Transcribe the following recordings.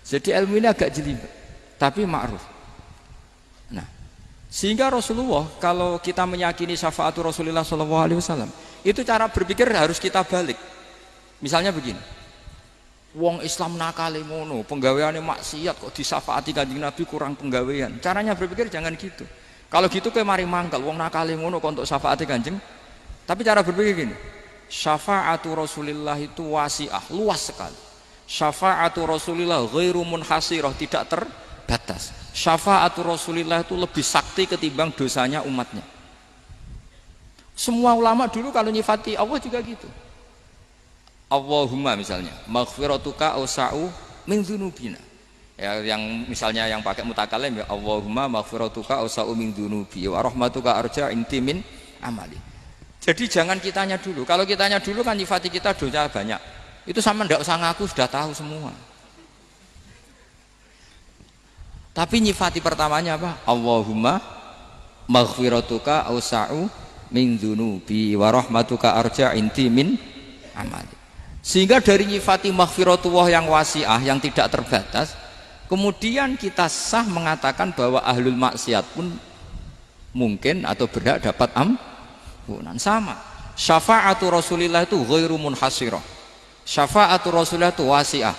Jadi ilmu ini agak jelimet, tapi ma'ruf. Nah, sehingga Rasulullah kalau kita meyakini syafaatul Rasulullah SAW, itu cara berpikir harus kita balik. Misalnya begini, wong Islam nakale ngono, penggaweane maksiat kok disyafaati Kanjeng Nabi kurang penggawean. Caranya berpikir jangan gitu. Kalau gitu kayak mari mangkal, wong nakale ngono kok untuk syafaati Kanjeng. Tapi cara berpikir gini, syafaatul Rasulullah itu wasi'ah, luas sekali. Syafaatul Rasulullah ghairu munhasirah, tidak terbatas. Syafaatul Rasulullah itu lebih sakti ketimbang dosanya umatnya. Semua ulama dulu kalau nyifati Allah juga gitu. Allahumma misalnya, maghfiratuka awsa'u min dzunubina. Ya, yang misalnya yang pakai mutakalim ya, Allahumma maghfiratuka awsa'u min dzunubi wa rahmatuka arja inti min amali. Jadi jangan kitanya dulu. Kalau kitanya dulu kan nyifati kita dosa banyak. Itu sama ndak usah ngaku, sudah tahu semua. Tapi nyifati pertamanya apa? Allahumma maghfiratuka awsa'u min dzunubi wa rahmatuka arja inti min amali. Sehingga dari nyifati maghfiratullah yang wasi'ah, yang tidak terbatas, kemudian kita sah mengatakan bahwa ahlul maksiat pun mungkin atau berhak dapat ampunan. Sama, syafa'atu Rasulillah itu ghairu munhasirah. Syafa'atu Rasulillah itu wasi'ah.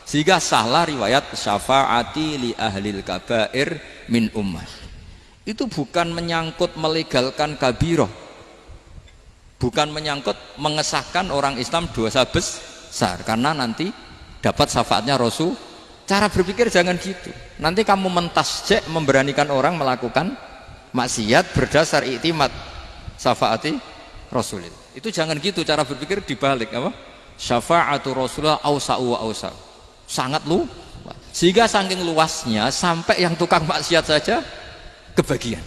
Sehingga sahlah riwayat syafa'ati li ahlil kabair min ummah. Itu bukan menyangkut melegalkan kabirah, bukan menyangkut mengesahkan orang Islam dosa besar, karena nanti dapat syafaatnya Rasul. Cara berpikir jangan gitu. Nanti kamu mentasjek, memberanikan orang melakukan maksiat berdasar iktimat syafaati Rasulillah. Itu jangan gitu cara berpikir, dibalik apa? Syafa'atu Rasulullah awsa'u wa awsa'u, sangat luas. Sehingga saking luasnya sampai yang tukang maksiat saja kebagian.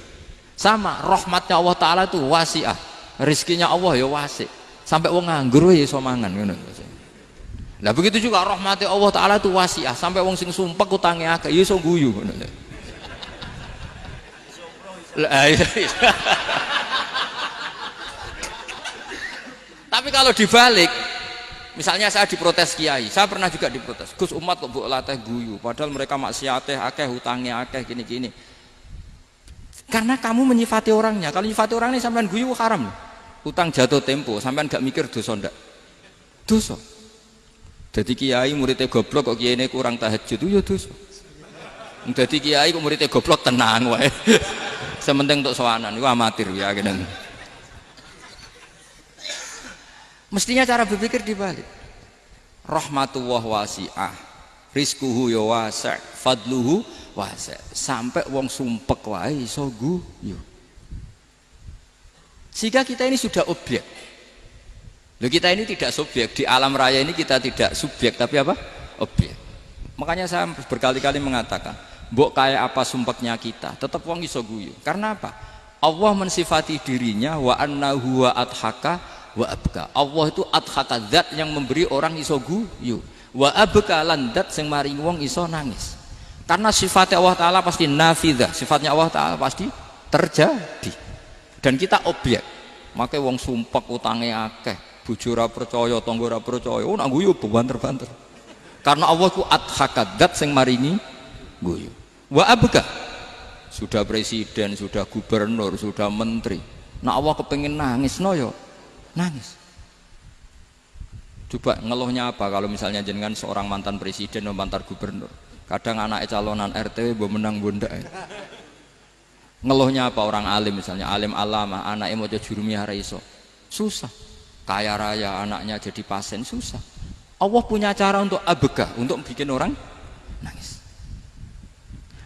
Sama, rahmatnya Allah Ta'ala itu wasi'ah, rizkinya Allah ya wasi', sampai wong nganggur ya iso mangan ngono. Nah begitu juga rahmatnya Allah Ta'ala itu wasi'ah, sampai wong sing sumpek utange akeh ya iso guyu ngono. Tapi kalau dibalik, misalnya saya diprotes kiai, saya pernah juga diprotes, Gus umat kok mbok latih guyu, padahal mereka maksiate akeh, hutangnya akeh, gini-gini. Karena kamu menyifati orangnya. Kalau menyifati orangnya sampean guyu haram. Utang jatuh tempo, sampean gak mikir dosa ndak? Dosa. Jadi kiai muridnya goblok kok kiai ini kurang tahajud itu ya dosa. Jadi kiai kok muridnya goblok tenang wae. Sementing untuk sowanan, itu amatir ya gini. Mestinya cara berpikir dibalik. Rahmatullah wasi'ah, rizkuhu ya wasi', fadluhu wasi'. Sampai wong sumpek wae iso guyu. Sehingga kita ini sudah objek. Loh, kita ini tidak subjek, di alam raya ini kita tidak subjek tapi apa? Objek. Makanya saya berkali-kali mengatakan, mbok kayak apa sumpeknya kita, tetap wong iso guyu. Karena apa? Allah mensifati dirinya wa annahu wa adhaka wa abka. Allah itu adhaka, zat yang memberi orang iso guyu. Wa abka lan zat sing maringi wong iso nangis. Karena sifatnya Allah Ta'ala pasti nafidah, sifatnya Allah Ta'ala pasti terjadi. Dan kita objek. Makanya wong sumpek utange akeh, bojo ora percaya, tangga ora percaya, nak guyu banter-banter. Karena Allah itu adhaka, zat sing maringi guyu. Wa abka, sudah presiden, sudah gubernur, sudah menteri, nah Allah kepengen nangis no yo nangis. Coba ngeluhnya apa kalau misalnya jenengan seorang mantan presiden atau mantan gubernur, kadang anak calonan RT mbok menang bondak. Ngeluhnya apa orang alim, misalnya alim alama, anaknya mau jadi jurumiyah raiso, susah. Kaya raya anaknya jadi pasien, susah. Allah punya cara untuk abega, untuk bikin orang nangis.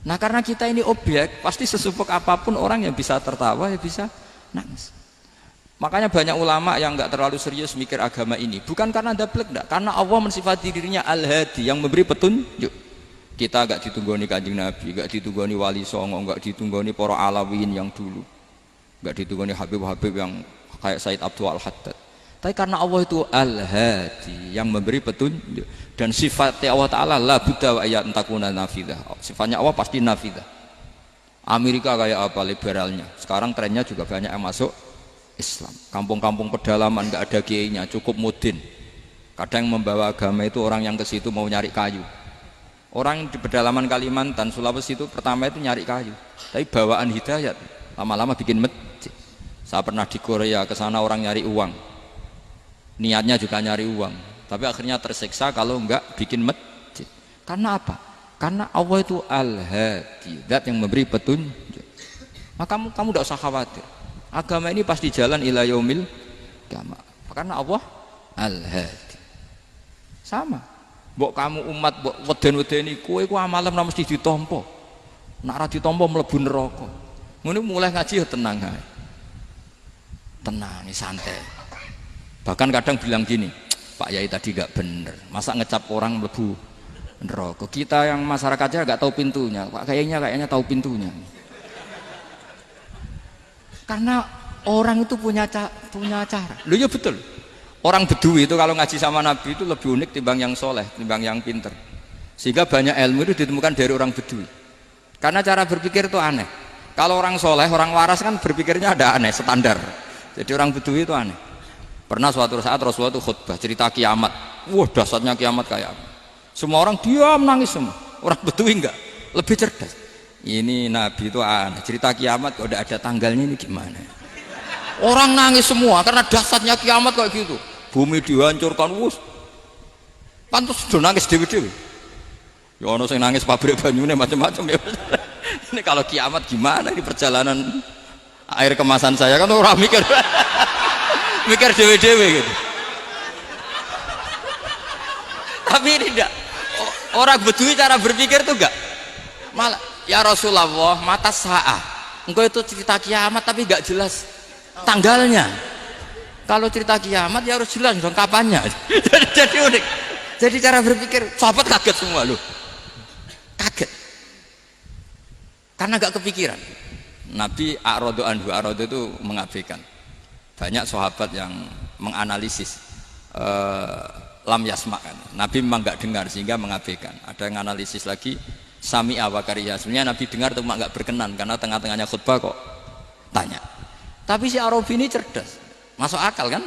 Nah karena kita ini objek, pasti sesumpek apapun orang yang bisa tertawa ya bisa nangis. Makanya banyak ulama yang nggak terlalu serius mikir agama ini, bukan karena dablek, enggak, karena Allah mensifati dirinya Al-Hadi, yang memberi petunjuk. Kita gak ditunggoni Kanjeng Nabi, gak ditunggoni Wali Songo, gak ditunggoni para Alawiyin yang dulu, gak ditunggoni Habib-Habib yang kayak Said Abdul Al-Haddad. Tapi karena Allah itu Al-Hadi, yang memberi petunjuk, dan sifatnya Allah Ta'ala la budda wa ayat takuna nafidah. Sifatnya Allah pasti nafidah. Amerika kayak apa liberalnya, sekarang trennya juga banyak yang masuk Islam. Kampung-kampung pedalaman gak ada kiainya, cukup mudin. Kadang membawa agama itu orang yang ke situ mau nyari kayu. Orang di pedalaman Kalimantan, Sulawesi itu pertama itu nyari kayu, tapi bawaan hidayat lama-lama bikin masjid. Saya pernah di Korea, ke sana orang nyari uang, niatnya juga nyari uang, tapi akhirnya tersiksa kalau enggak bikin masjid. Karena apa? Karena Allah itu Al-Hadi, zat yang memberi petunjuk. Maka kamu tidak usah khawatir, agama ini pasti jalan ila yaumil qiyamah, karena Allah Al-Hadi. Sama mbok kamu umat mbok weden-wedeni kowe ku amalan ora mesti ditampa, nek ora ditampa mlebu neraka. Ngono mulai ngaji ya tenang ae, tenang santai. Bahkan kadang bilang gini, Pak Yai tadi gak bener, masa ngecap orang mlebu neraka. Kita yang masyarakatnya gak tahu pintunya, Pak kayaknya tahu pintunya. Karena orang itu punya cara. Loh ya betul. Orang Bedui itu kalau ngaji sama Nabi itu lebih unik timbang yang soleh, timbang yang pinter. Sehingga banyak ilmu itu ditemukan dari orang Bedui. Karena cara berpikir itu aneh. Kalau orang soleh, orang waras kan berpikirnya ada aneh, standar. Jadi orang Bedui itu aneh. Pernah suatu saat Rasulullah itu khutbah cerita kiamat. Wah dahsyatnya kiamat kayak apa? Semua orang diam nangis semua. Orang Bedui enggak, lebih cerdas. Ini Nabi itu aneh, cerita kiamat kok udah ada tanggalnya ini gimana? Orang nangis semua karena dahsyatnya kiamat kayak gitu. Bumi dihancurkan, wus. Pantas sudah nangis dewi-dewi. Ya ono sing nangis pabrik banyune macam-macam ya. Ini kalau kiamat gimana ini perjalanan air kemasan saya kan orang mikir. Mikir dewi-dewi gitu. Tapi ini enggak. Orang Bedui cara berpikir tuh enggak. Malah ya Rasulullah, mata sa'ah. Engkau itu cerita kiamat tapi enggak jelas tanggalnya. Kalau cerita kiamat ya harus jelas dong kapannya. Jadi unik. Jadi cara berpikir sahabat kaget semua loh. Kaget. Karena gak kepikiran. Nabi a'radu anhu, a'radu itu mengabaikan. Banyak sahabat yang menganalisis lam yasma kan. Nabi memang gak dengar sehingga mengabaikan. Ada yang analisis lagi sami'a wa kariha. Sebenarnya Nabi dengar itu gak berkenan karena tengah-tengahnya khutbah kok tanya. Tapi si Arabi ini cerdas, masuk akal kan?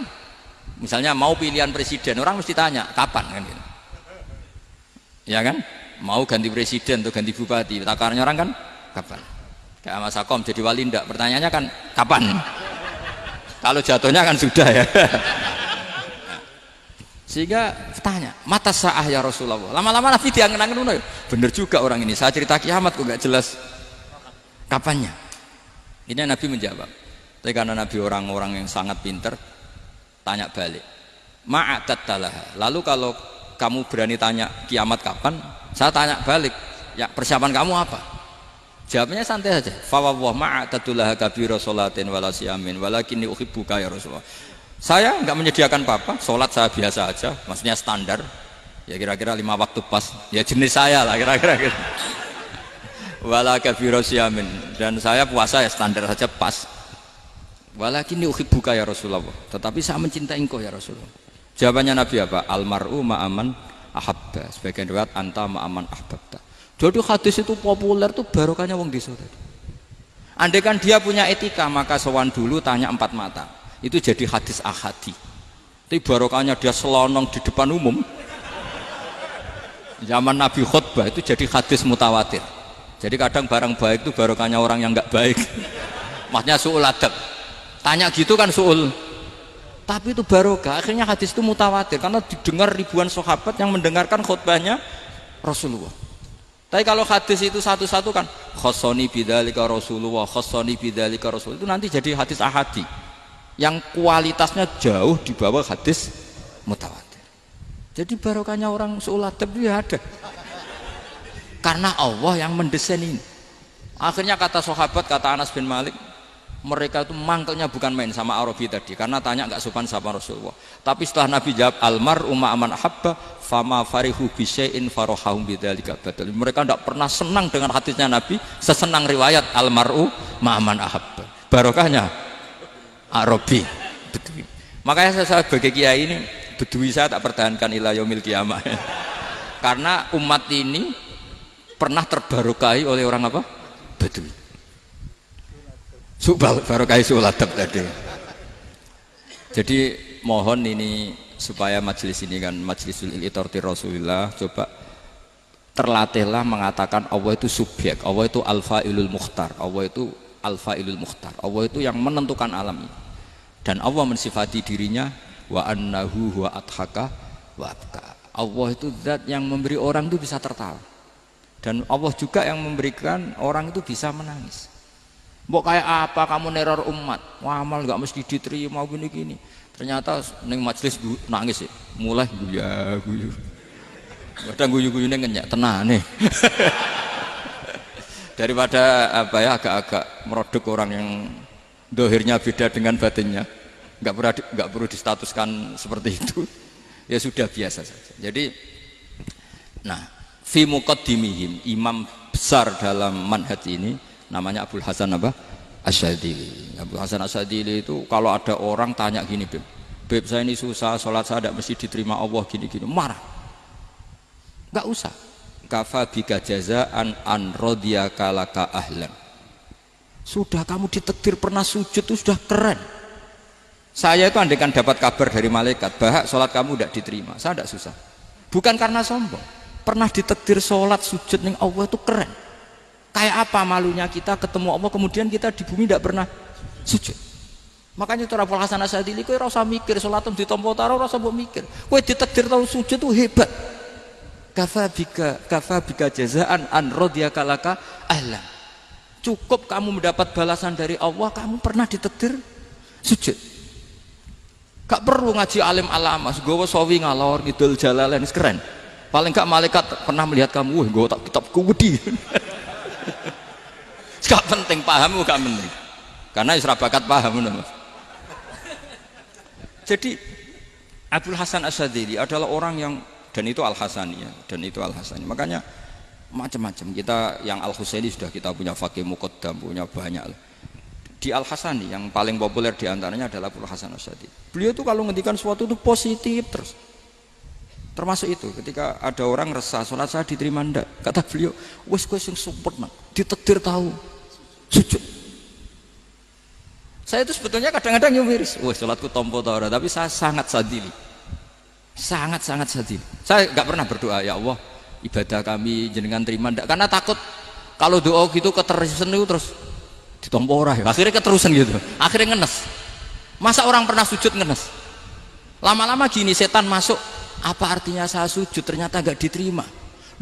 Misalnya mau pilihan presiden, orang mesti tanya kapan kan? Gitu. Ya kan? Mau ganti presiden atau ganti bupati, takarannya orang kan kapan? Kayak Mas Akom jadi wali ndak? Pertanyaannya kan kapan? Kalau jatuhnya kan sudah ya. Sehingga tanya, mata sa'ah ya Rasulullah. Lama-lama Nabi diangen-angen, bener juga orang ini. Saya cerita kiamat kok gak jelas kapannya. Ini Nabi menjawab. Tapi karena Nabi orang-orang yang sangat pinter, tanya balik. Ma'atattalah. Lalu kalau kamu berani tanya kiamat kapan, saya tanya balik. Ya persiapan kamu apa? Jawabnya santai saja. Fawwah ma'atattalah kabira sholatin wala siyamin walakinni uhibbuka ya Rasulullah. Saya enggak menyediakan apa-apa, sholat saya biasa aja, maksudnya standar. Ya kira-kira 5 waktu pas. Ya jenis saya lah kira-kira gitu. Wala kabira siyamin, dan saya puasa ya standar saja pas. Walakinni uhibbuka ya Rasulullah. Tetapi saya mencintai engkau ya Rasulullah. Jawabannya Nabi apa? Almar'u ma'aman ahabba. Sebagian riwayat anta ma'aman ahbabta. Jadi hadis itu populer tuh barokahnya wong desa tadi. Andai kan dia punya etika maka sowan dulu tanya 4 mata. Itu jadi hadis ahadi. Tapi barokahnya dia selonong di depan umum. Zaman Nabi khutbah itu jadi hadis mutawatir. Jadi kadang barang baik itu barokahnya orang yang enggak baik. Maksudnya su'ul adab. Tanya gitu kan su'ul, tapi itu barokah. Akhirnya hadis itu mutawatir karena didengar ribuan sahabat yang mendengarkan khutbahnya Rasulullah. Tapi kalau hadis itu satu-satu kan khossoni bidzalika Rasulullah, khossoni bidzalika Rasul, itu nanti jadi hadis ahadi yang kualitasnya jauh di bawah hadis mutawatir. Jadi barokahnya orang su'ul adab itu ya ada. Karena Allah yang mendesain ini. Akhirnya kata sahabat, kata Anas bin Malik, mereka itu mangkelnya bukan main sama Arabi tadi karena tanya nggak sopan sama Rasulullah. Tapi setelah Nabi jawab almar'u ma'aman ahabba fama farihu bisyai'in farahahum bidzalika badal. Mereka tidak pernah senang dengan hadisnya Nabi sesenang riwayat almar'u ma'aman ahabba. Barokahnya Arabi Bedui. Makanya saya sebagai kiai ini Bedui saya tak pertahankan ila yaumil qiyamah. Karena umat ini pernah terbarokahi oleh orang apa? Bedui. Barokai suladab tadi. Jadi mohon ini supaya majelis ini kan majlisul iltorti Rasulullah, coba terlatihlah mengatakan Allah itu subjek, Allah itu al-fa'ilul mukhtar, Allah itu al-fa'ilul mukhtar, Allah itu yang menentukan alam ini. Dan Allah mensifati dirinya wa annahu huwa adhaka wa abka. Allah itu zat yang memberi orang itu bisa tertawa, dan Allah juga yang memberikan orang itu bisa menangis. Mbok kayak apa kamu neror umat, wah amal nggak mesti diterima gini-gini, ternyata neng majelis nangis ya, mulai guyu kadang guyu-guyunya ngenyak tenang nih. Daripada apa ya, agak-agak merodok orang yang dohirnya beda dengan batinnya, nggak perlu distatuskan seperti itu. Ya sudah, biasa saja. Jadi nah, fi muqaddimihim, imam besar dalam manhaj ini namanya Abul Hasan apa? Asyadzili. Abul Hasan Asyadzili itu kalau ada orang tanya gini, Beb saya ini susah, sholat saya tidak mesti diterima Allah gini-gini, marah. Nggak usah. Kafa bika jazaan an radiyaka laka ahlan. Sudah kamu ditakdir pernah sujud itu sudah keren. Saya itu andaikan dapat kabar dari malaikat bahwa sholat kamu tidak diterima, saya tidak susah. Bukan karena sombong. Pernah ditakdir sholat sujud ning Allah itu keren. Kayak apa malunya kita ketemu Allah kemudian kita di bumi tidak pernah sujud. Makanya itu Abul Hasan Asyadzili, kowe ora usah mikir sholatem ditampa taro, ora usah mbok mikir. Kowe ditakdir tau sujud itu hebat. Kafa bika jazaan an radiyaka laka ahlan. Cukup kamu mendapat balasan dari Allah, kamu pernah ditakdir sujud. Gak perlu ngaji alim alamas, gowo sawi ngalor ngidul jalalain, keren. Paling gak malaikat pernah melihat kamu, wah gowo tak kitabku wedi. Gak penting, paham gak penting. Karena isra bakat paham. Jadi Abul Hasan Asyadzili adalah orang yang, dan itu Al-Hasani ya, dan itu Al-Hasani. Makanya macam-macam. Kita yang Al-Husaini sudah kita punya Faqih Muqaddam, punya banyak. Di Al-Hasani yang paling populer diantaranya adalah Abul Hasan Asyadzili. Beliau itu kalau ngendikan sesuatu itu positif terus. Termasuk itu ketika ada orang resah sholat saya diterima ndak, kata beliau, wes kowe sing sempurna, ditakdir tahu sujud. Saya itu sebetulnya kadang-kadang miris, wes sholatku tompo ta ora, tapi saya sangat sadili. Sangat-sangat sedih. Saya nggak pernah berdoa ya Allah ibadah kami jenengan terima ndak, karena takut kalau doa gitu keterusan itu terus ditompo ora ya. Akhirnya keterusan gitu. Akhirnya ngenes. Masa orang pernah sujud ngenes? Lama-lama gini setan masuk, apa artinya saya sujud ternyata nggak diterima.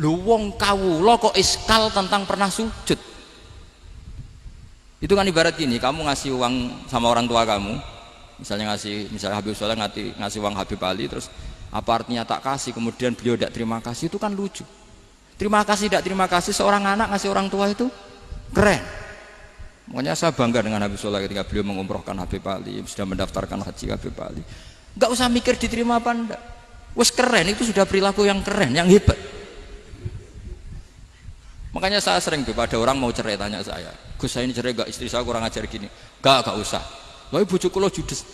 Lu wong kawula kok iskal tentang pernah sujud. Itu kan ibarat gini, kamu ngasih uang sama orang tua kamu, misalnya Habib Soleh ngasih uang Habib Ali, terus apa artinya tak kasih, kemudian beliau tidak terima kasih, itu kan lucu. Terima kasih tidak terima kasih, seorang anak ngasih orang tua itu keren. Makanya saya bangga dengan Habib Soleh ketika beliau mengumrohkan Habib Ali, sudah mendaftarkan haji Habib Ali. Nggak usah mikir diterima apa enggak, wes keren, itu sudah perilaku yang keren, yang hebat. Makanya saya sering tuh pada orang mau cerai tanya saya, Gus saya ini cerai gak, istri saya kurang ajar gini. Gak usah. Lalu bojoku lo judes.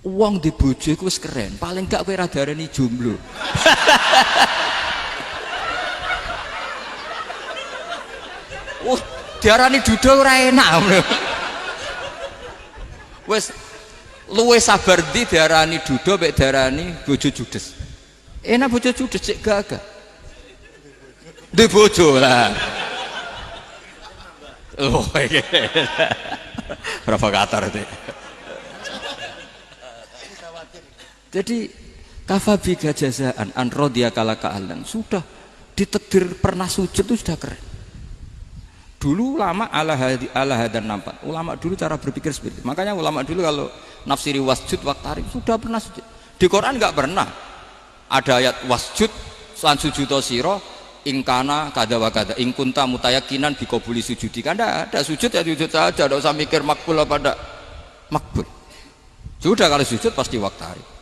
Uang di bojo itu keren, paling gak kowe ra darani jomblo. Diarani duda ora enak. Wes luwe sabar ndi diarani duda mek diarani bojo judes. Enak bojo judes cek gagah. Di bojo lah. Oh iki. Provokator itu. Jadi kafabika jazaan an radiyaka laka ahlan, sudah ditakdir pernah sujud itu sudah keren. Dulu ulama ala hadan nampak. Ulama dulu cara berpikir seperti itu. Makanya ulama dulu kalau nafsiri wasjud waqtarib sudah pernah sujud. Di Quran enggak pernah ada ayat wasjud lan sujudo sira ingkana kada wa kada ing kunta mutayakinan biqabuli sujudi. Kan ada sujud ya sujud saja, enggak usah mikir makbul apa enggak makbul. Sudah kalau sujud pasti waqtarib.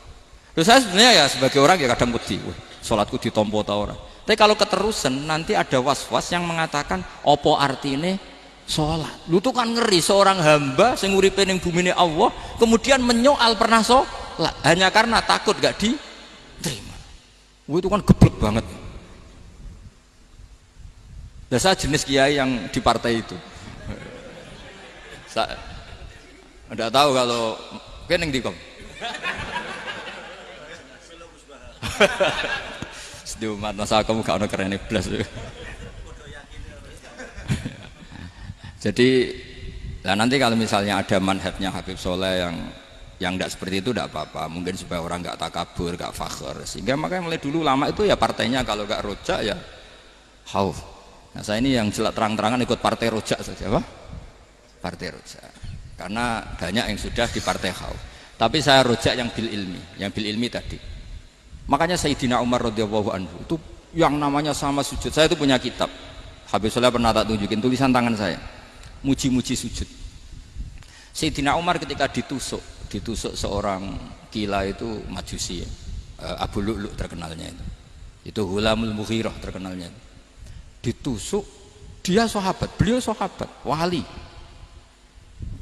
Terus saya sebenarnya ya sebagai orang ya kadang wedi, sholatku ditompo ta ora. Tapi kalau keterusan nanti ada was-was yang mengatakan opo artine sholat. Lu tuh kan ngeri seorang hamba sing uripe ning bumine Allah kemudian menyoal pernah sholat hanya karena takut gak diterima. Itu kan geblek banget. Dan saya jenis kiai yang di partai itu. Saya enggak tahu kalau keneng di kom. Di umat masa kamu gak ono keren blas. Jadi lah nanti kalau misalnya ada manhajnya Habib Soleh yang tidak seperti itu tidak apa-apa, mungkin supaya orang nggak takabur, nggak fakhr, sehingga makanya mulai dulu lama itu ya partainya kalau nggak rojak ya Khauf. Nah saya ini yang jelas terang-terangan ikut partai rojak saja, apa? Partai rojak, karena banyak yang sudah di partai Khauf. Tapi saya rojak yang bil ilmi tadi. Makanya Sayyidina Umar radhiyallahu anhu itu yang namanya sama sujud. Saya itu punya kitab. Habib Soleh pernah tak tunjukin tulisan tangan saya. Muji-muji sujud. Sayyidina Umar ketika ditusuk seorang gila itu Majusi ya. Abu Lu'lu' terkenalnya itu Hulamul Mughirah terkenalnya. Ditusuk, dia sahabat, beliau sahabat, wali.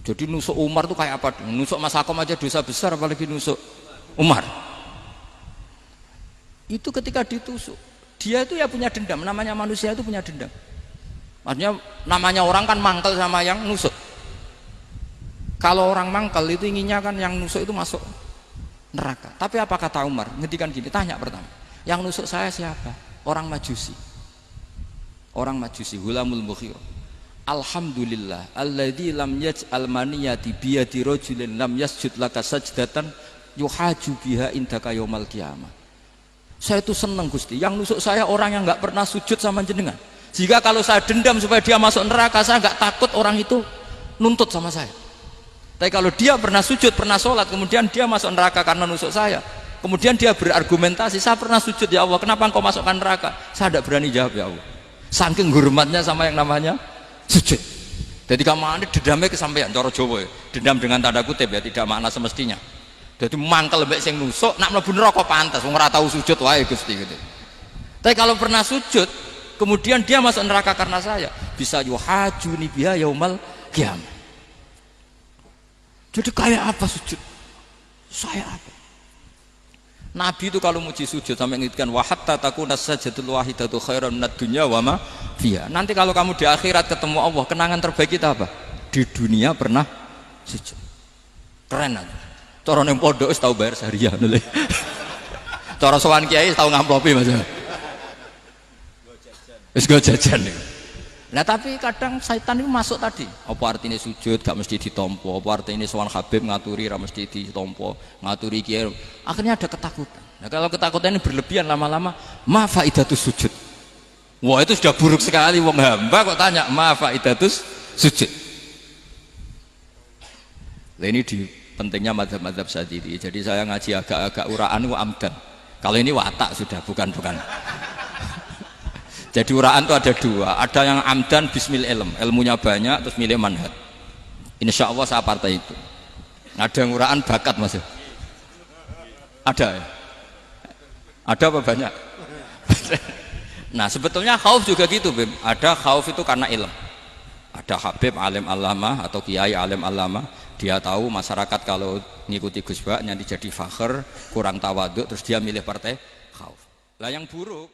Jadi nusuk Umar itu kayak apa? Nusuk Mas Akom aja dosa besar, apalagi nusuk Umar. Itu ketika ditusuk, dia itu ya punya dendam. Namanya manusia itu punya dendam. Maksudnya namanya orang kan mangkel sama yang nusuk. Kalau orang mangkel itu inginnya kan yang nusuk itu masuk neraka. Tapi apa kata Umar? Ngendikan gini, tanya pertama, yang nusuk saya siapa? Orang Majusi. Orang Majusi, Hulamul Mughirah. Alhamdulillah alladzi lam yaj'al maniyati biyadi rajulin lam yasjud laka sajdatan yuhaju biha indaka yaumal qiyamah. Saya itu senang Gusti, yang nusuk saya orang yang nggak pernah sujud sama jenengan. Jika kalau saya dendam supaya dia masuk neraka, saya nggak takut orang itu nuntut sama saya. Tapi kalau dia pernah sujud, pernah sholat, kemudian dia masuk neraka karena nusuk saya, kemudian dia berargumentasi, saya pernah sujud ya Allah, kenapa engkau masukkan neraka? Saya tidak berani jawab ya Allah. Saking hormatnya sama yang namanya sujud. Jadi kamu dendamnya kesampaian, cara Jawa ya. Dendam dengan tanda kutip ya, tidak makna semestinya. Jadi mangkel mbek sing nusuk, nak mlebu neraka pantes, wong ora tau sujud wae Gusti gitu. Tapi kalau pernah sujud, kemudian dia masuk neraka karena saya, bisa yuhajuni biha yaumal qiyamah. Jadi kayak apa sujud? Saya apa? Nabi itu kalau muji sujud sampai ngingatkan wa hatta takuna sajdatul wahidatu khairan minad dunya wa ma fiha. Nanti kalau kamu di akhirat ketemu Allah, kenangan terbaik kita apa? Di dunia pernah sujud. Keren aja. Cara ning pondok wis tau bayar syariah lho. Cara sowan kiai tau ngamplopi Mas. Wis go jajan. Nah tapi kadang setan itu masuk tadi. Apa artinya sujud gak mesti ditompo, apa artinya sowan Habib ngaturi ra mesti ditompo, ngaturi kiai. Akhirnya ada ketakutan. Nah kalau ketakutan ini berlebihan lama-lama, ma faidatus sujud. Wah itu sudah buruk sekali, wong hamba kok tanya ma faidatus sujud. Nah ini di pentingnya mazhab-mazhab Syadzili. Jadi saya ngaji agak-agak uraan itu amdan. Kalau ini watak sudah, bukan. Jadi uraan itu ada dua, ada yang amdan bismil ilm, ilmunya banyak terus milih manhaj. Insya Allah saya partai itu. Ada yang uraan bakat Mas. Ada ya? Ada apa banyak? Nah sebetulnya khauf juga gitu Bim. Ada khauf itu karena ilm. Ada Habib alim alama atau kiai alim alama, dia tahu masyarakat kalau ngikuti Gus Bak nanti jadi fakhr, kurang tawaduk, terus dia milih partai khauf. Lah yang buruk